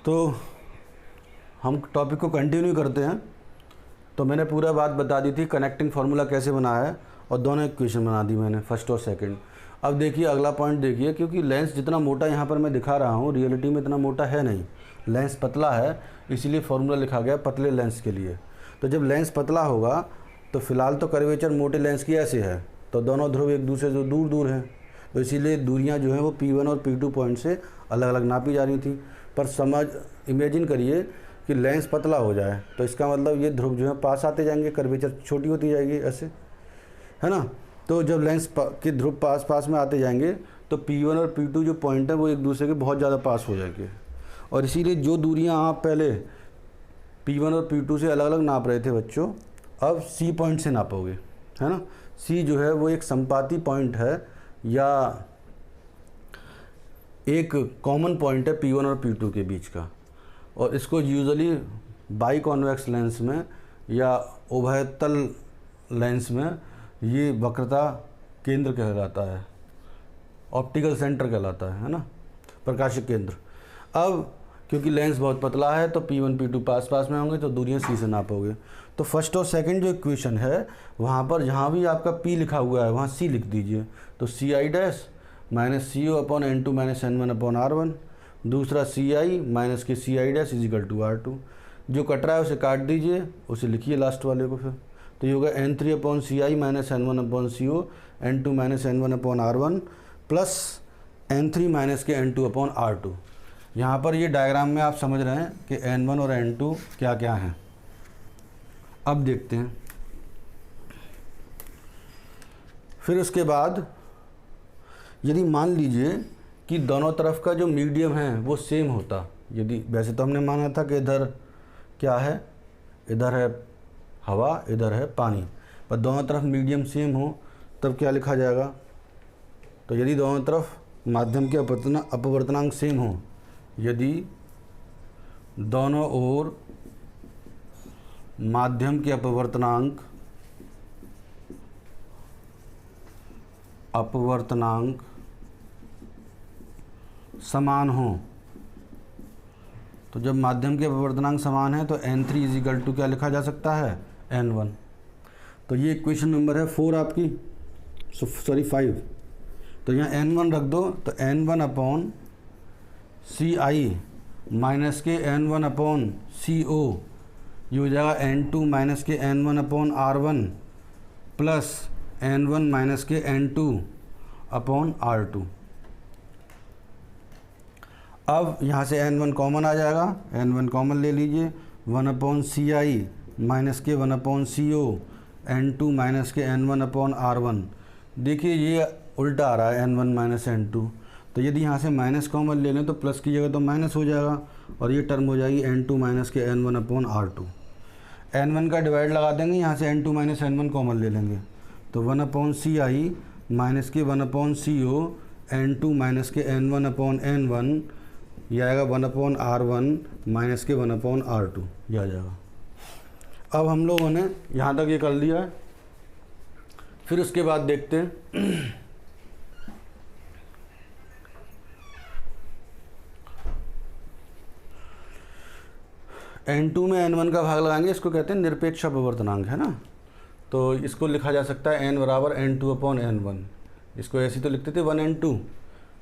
तो हम टॉपिक को कंटिन्यू करते हैं। तो मैंने पूरा बात बता दी थी कनेक्टिंग फार्मूला कैसे बनाया है और दोनों इक्वेशन बना दी मैंने, फर्स्ट और सेकंड। अब देखिए अगला पॉइंट देखिए, क्योंकि लेंस जितना मोटा यहाँ पर मैं दिखा रहा हूँ रियलिटी में इतना मोटा है नहीं, लेंस पतला है, इसीलिए फार्मूला लिखा गया पतले लेंस के लिए। तो जब लेंस पतला होगा तो फिलहाल तो कर्वेचर मोटे लेंस की ऐसे है, तो दोनों ध्रुव एक दूसरे से दूर दूर हैं, तो इसीलिए दूरियां जो हैं वो P1 और P2 पॉइंट से अलग अलग नापी जा रही थी। पर इमेजिन करिए कि लेंस पतला हो जाए तो इसका मतलब ये ध्रुव जो है पास आते जाएंगे, कर्वेचर छोटी होती जाएगी ऐसे, है ना। तो जब लेंस के ध्रुव पास पास में आते जाएंगे तो P1 और P2 जो पॉइंट है वो एक दूसरे के बहुत ज़्यादा पास हो जाएंगे, और इसीलिए जो दूरियां आप पहले P1 और P2 से अलग अलग नाप रहे थे बच्चों, अब C पॉइंट से नापोगे, है ना। C जो है वो एक संपाती पॉइंट है या एक कॉमन पॉइंट है P1 और P2 के बीच का, और इसको यूजुअली बाई कॉन्वेक्स लेंस में या उभयतल लेंस में ये वक्रता केंद्र कहलाता है, ऑप्टिकल सेंटर कहलाता है ना, प्रकाशिक केंद्र। अब क्योंकि लेंस बहुत पतला है तो P1 P2 पास पास में होंगे, तो दूरियां C से नापोगे। तो फर्स्ट और सेकंड जो इक्वेशन है वहाँ पर जहाँ भी आपका P लिखा हुआ है वहाँ C लिख दीजिए। तो CI dash minus CO upon N2 minus N1 upon R1, दूसरा CI माइनस के CI dash is equal to R2। जो कट रहा है उसे काट दीजिए, उसे लिखिए लास्ट वाले को फिर। तो ये होगा N3 upon CI minus N1 upon CO N2 minus N1 upon R1 plus N3 minus के N2 अपॉन R2। यहाँ पर ये डायग्राम में आप समझ रहे हैं कि N1 और N2 क्या क्या हैं। अब देखते हैं फिर उसके बाद यदि मान लीजिए कि दोनों तरफ का जो मीडियम है वो सेम होता, यदि वैसे तो हमने माना था कि इधर क्या है, इधर है हवा, इधर है पानी, पर दोनों तरफ मीडियम सेम हो तब क्या लिखा जाएगा। तो यदि दोनों तरफ माध्यम के अपवर्तनांक सेम हो, यदि दोनों ओर माध्यम के अपवर्तनांक समान हो, तो जब माध्यम के अपवर्तनांक समान है तो N3 इज इक्वल टू क्या लिखा जा सकता है, N1। तो ये इक्वेशन नंबर है 4 आपकी, सॉरी 5। तो यहाँ N1 रख दो, तो N1 अपॉन CI माइनस के N1 अपॉन CO, ये हो जाएगा N2 माइनस के N1 upon R1 plus N1 minus के N2 अपॉन R2। अब यहाँ से N1 कॉमन आ जाएगा, N1 कॉमन ले लीजिए, 1 अपॉन CI माइनस के 1 अपॉन CO N2 माइनस के N1 अपॉन R1। देखिए ये उल्टा आ रहा है N1 माइनस N2, तो यदि यहाँ से माइनस कॉमन ले लें तो प्लस की जगह तो माइनस हो जाएगा, और ये टर्म हो जाएगी N2 माइनस के N1 अपॉन R2। N1 का डिवाइड लगा देंगे, यहाँ से N2 माइनस N1 कॉमन ले लेंगे, तो 1 अपॉन CI माइनस के 1 अपॉन CO N2 माइनस के N1 अपॉन N1, यह आएगा 1 अपॉन R1 माइनस के 1 अपॉन R2, यह आ जाएगा। अब हम लोगों ने यहाँ तक ये कर लिया है। फिर उसके बाद देखते हैं N2 में N1 का भाग लगाएंगे, इसको कहते हैं निरपेक्ष अपवर्तनांक, है ना। तो इसको लिखा जा सकता है N बराबर N2 अपॉन N1। इसको ऐसे तो लिखते थे 1 N2,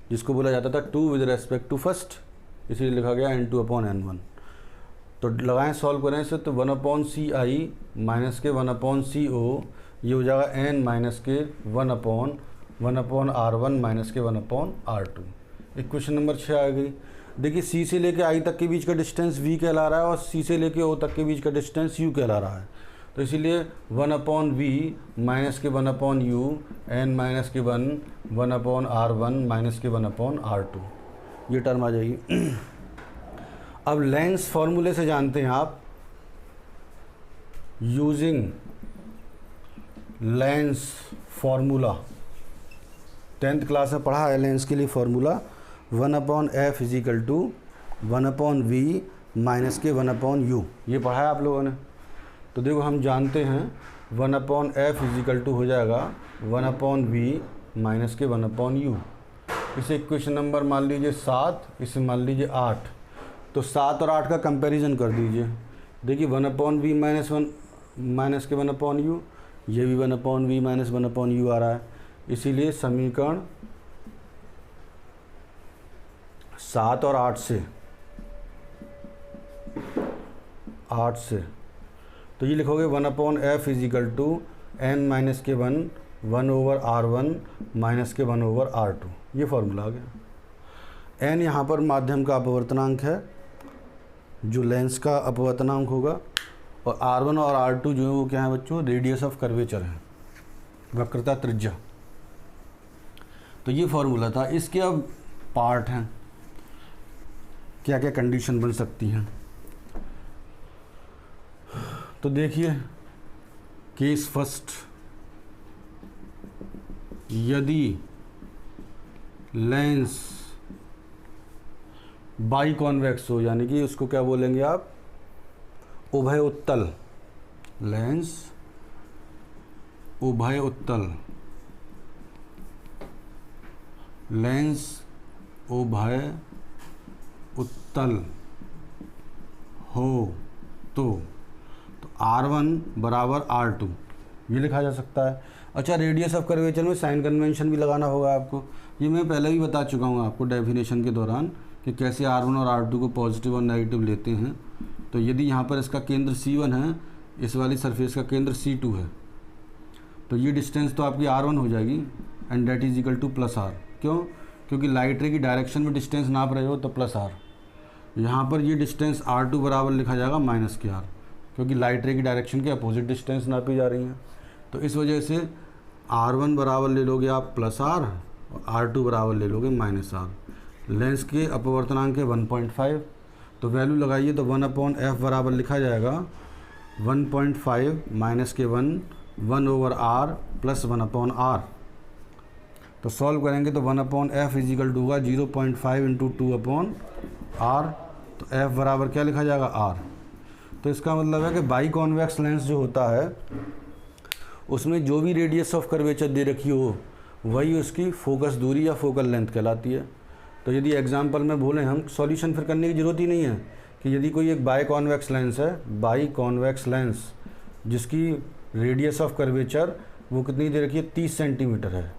जिसको बोला जाता था 2 विद रेस्पेक्ट टू फर्स्ट, इसीलिए लिखा गया N2 अपॉन N1। तो लगाएं, सॉल्व करें इसे, तो 1 अपॉन CI माइनस के 1 अपॉन CO, ये हो जाएगा N माइनस के 1 अपॉन R1 माइनस के 1 अपॉन R2। इक्वेशन नंबर 6 आ गई। देखिए C से लेके I तक के बीच का डिस्टेंस V कहला रहा है और C से लेके O तक के बीच का डिस्टेंस U कहला रहा है। तो इसीलिए 1 अपॉन V माइनस के 1 अपॉन U N माइनस के 1 अपॉन R1 माइनस के 1 अपॉन R2, ये टर्म आ जाएगी। अब लेंस फॉर्मूले से जानते हैं आप, using lens formula, 10th class में पढ़ा है लेंस के लिए formula 1 upon F is equal to 1 upon V minus के 1 अपॉन U, ये पढ़ा है आप लोगों ने। तो देखो हम जानते हैं 1 upon F is equal to हो जाएगा 1 अपॉन V माइनस के 1 अपॉन U। इसे इक्वेशन नंबर मान लीजिए 7, इसे मान लीजिए 8। तो 7 और 8 का कंपैरिजन कर दीजिए। देखिए 1/v माइनस 1 माइनस के 1/u, ये भी 1/v माइनस 1/u आ रहा है। इसीलिए समीकरण 7 और 8 से तो ये लिखोगे 1/f is equal to n minus के 1/r1 माइनस के 1/r2। ये फॉर्मूला आ गया। n यहाँ पर माध्यम का अपवर्तनांक है, जो लेंस का अपवर्तनांक होगा, और r1 और r2 जो है वो क्या है बच्चों, रेडियस ऑफ कर्वेचर है, वक्रता त्रिज्या। तो ये फॉर्मूला था। इसके अब पार्ट हैं, क्या क्या कंडीशन बन सकती हैं। तो देखिए केस फर्स्ट, यदि लेंस बाई कॉन्वेक्स हो, यानी कि उसको क्या बोलेंगे आप, उभय उत्तल, लेंस उभय उत्तल, लेंस उभय उत्तल हो तो R1 बराबर R2 ये लिखा जा सकता है। अच्छा, रेडियस ऑफ कर्वेचर में साइन कन्वेंशन भी लगाना होगा आपको। ये मैं पहले भी बता चुका हूँ आपको डेफिनेशन के दौरान कि कैसे R1 और R2 को पॉजिटिव और नेगेटिव लेते हैं। तो यदि यहाँ पर इसका केंद्र C1 है, इस वाली सरफेस का केंद्र C2 है, तो ये डिस्टेंस तो आपकी R1 हो जाएगी, and that is equal to plus R। क्यों? क्योंकि लाइट रे की डायरेक्शन में डिस्टेंस नाप रहे हो तो प्लस R। यहाँ पर ये डिस्टेंस R2 बराबर लिखा जाएगा माइनस के R, क्योंकि लाइट रे की डायरेक्शन के अपोजिट डिस्टेंस नापी जा रही हैं। तो इस वजह से R1 बराबर ले लोगे आप प्लस R, और R2 बराबर ले लोगे माइनस R। लेंस के अपवर्तनांक है 1.5, तो वैल्यू लगाइए तो 1/f बराबर लिखा जाएगा 1.5 माइनस के 1/r प्लस 1/r। तो सॉल्व करेंगे तो 1/f इजिकल टू होगा 0.5 इंटू 2/r। तो f बराबर क्या लिखा जाएगा, r। तो इसका मतलब है कि बाई कॉन्वेक्स लेंस जो होता है उसमें जो भी रेडियस ऑफ कर्वेचर दे रखी हो वही उसकी फोकस दूरी या फोकल लेंथ कहलाती है। तो यदि एग्जांपल में बोलें हम, सॉल्यूशन फिर करने की ज़रूरत ही नहीं है कि यदि कोई एक बाई कॉन्वेक्स लेंस है, बाई कॉन्वेक्स लेंस जिसकी रेडियस ऑफ कर्वेचर वो कितनी दे रखी है, 30 सेंटीमीटर है,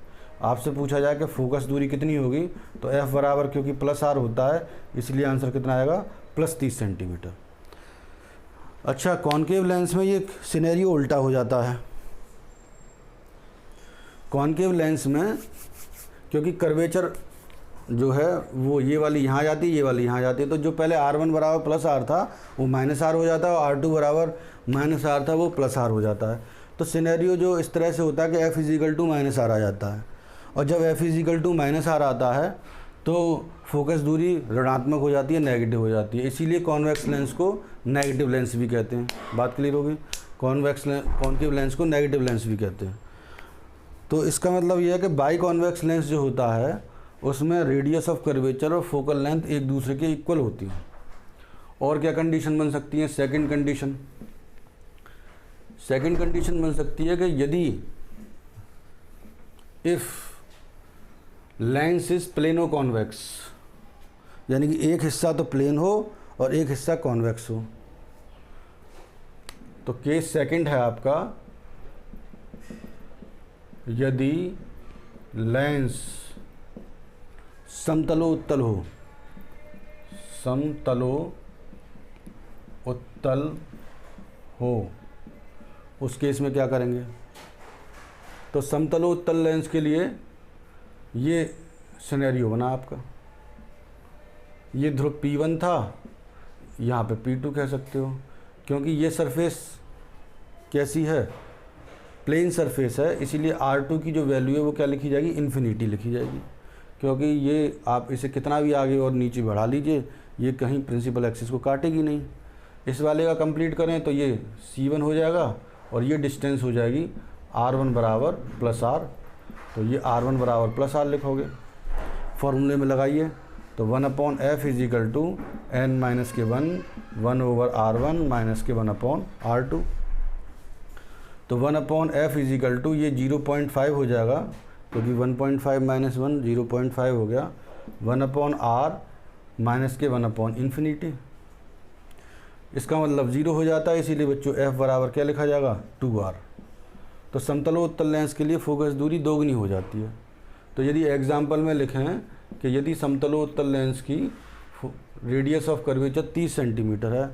आपसे पूछा जाए कि फोकस दूरी कितनी होगी, तो f बराबर क्योंकि प्लस r होता है इसलिए आंसर कितना आएगा, प्लस 30 सेंटीमीटर। अच्छा, कॉनकेव लेंस में ये सिनेरियो उल्टा हो जाता है। कॉनकेव लेंस में क्योंकि कर्वेचर जो है वो ये वाली यहाँ जाती है, ये वाली यहाँ जाती है, तो जो पहले R1 बराबर प्लस R था वो माइनस R हो जाता है, और R2 बराबर माइनस R था वो प्लस R हो जाता है। तो सिनेरियो जो इस तरह से होता है कि f is equal to minus R आ जाता है, और जब f is equal to minus R आता है तो फोकस दूरी ऋणात्मक हो जाती है, नेगेटिव हो जाती है। इसीलिए कॉन्वेक्स लेंस को नेगेटिव लेंस भी कहते हैं। बात क्लियर होगी? कॉनकेव लेंस को नेगेटिव लेंस भी कहते हैं। तो इसका मतलब यह है कि बाई कॉन्वेक्स लेंस जो होता है उसमें रेडियस ऑफ कर्वेचर और फोकल लेंथ एक दूसरे के इक्वल होती है। और क्या कंडीशन बन सकती है? सेकंड कंडीशन बन सकती है कि यदि if lens is plano convex, यानी कि एक हिस्सा तो प्लेन हो और एक हिस्सा कॉन्वेक्स हो। तो केस सेकंड है आपका, यदि लेंस समतलो उत्तल हो, समतलो उत्तल हो, उस केस में क्या करेंगे? तो समतलो उत्तल लेंस के लिए ये सिनेरियो बना आपका, ये ध्रुव P1 था, यहाँ पे P2 कह सकते हो, क्योंकि ये सरफेस कैसी है, प्लेन सरफेस है, इसीलिए R2 की जो वैल्यू है वो क्या लिखी जाएगी, इन्फिनिटी लिखी जाएगी, क्योंकि ये आप इसे कितना भी आगे और नीचे बढ़ा लीजिए ये कहीं प्रिंसिपल एक्सिस को काटेगी नहीं। इस वाले का कंप्लीट करें तो ये C1 हो जाएगा और ये डिस्टेंस हो जाएगी R1 बराबर प्लस R। तो ये R1 बराबर प्लस R लिखोगे, फॉर्मूले में लगाइए तो 1/f is equal to n minus के 1/r1 माइनस के 1/r2। तो 1/f इजिकल टू ये 0.5 हो जाएगा, क्योंकि 1.5 माइनस 1 0.5 हो गया, 1/r माइनस के 1/इंफिनिटी। इसका मतलब 0 हो जाता है, इसीलिए बच्चों f बराबर क्या लिखा जाएगा 2r। तो समतलोत्तल लेंस के लिए फोकस दूरी दोगुनी हो जाती है। तो यदि एग्जाम्पल में लिखें कि यदि समतलोत्तल लेंस की रेडियस ऑफ कर्वेचर 30 सेंटीमीटर है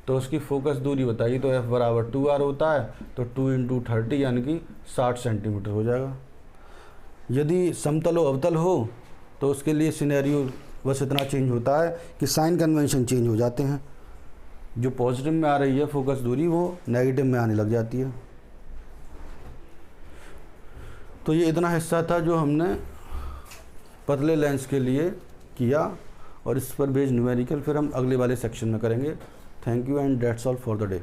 तो उसकी फोकस दूरी बताइए, तो f बराबर 2r होता है, तो 2 × 30 यानी कि 60 सेंटीमीटर हो जाएगा। यदि समतलो अवतल हो तो उसके लिए सिनेरियो बस इतना चेंज होता है कि साइन कन्वेंशन चेंज हो जाते हैं, जो पॉजिटिव में आ रही है फोकस दूरी वो नेगेटिव में आने लग जाती है। तो ये इतना हिस्सा था जो हमने पतले लेंस के लिए किया, और इस पर बेस्ड न्यूमेरिकल फिर हम अगले वाले सेक्शन में करेंगे। Thank you and that's all for the day.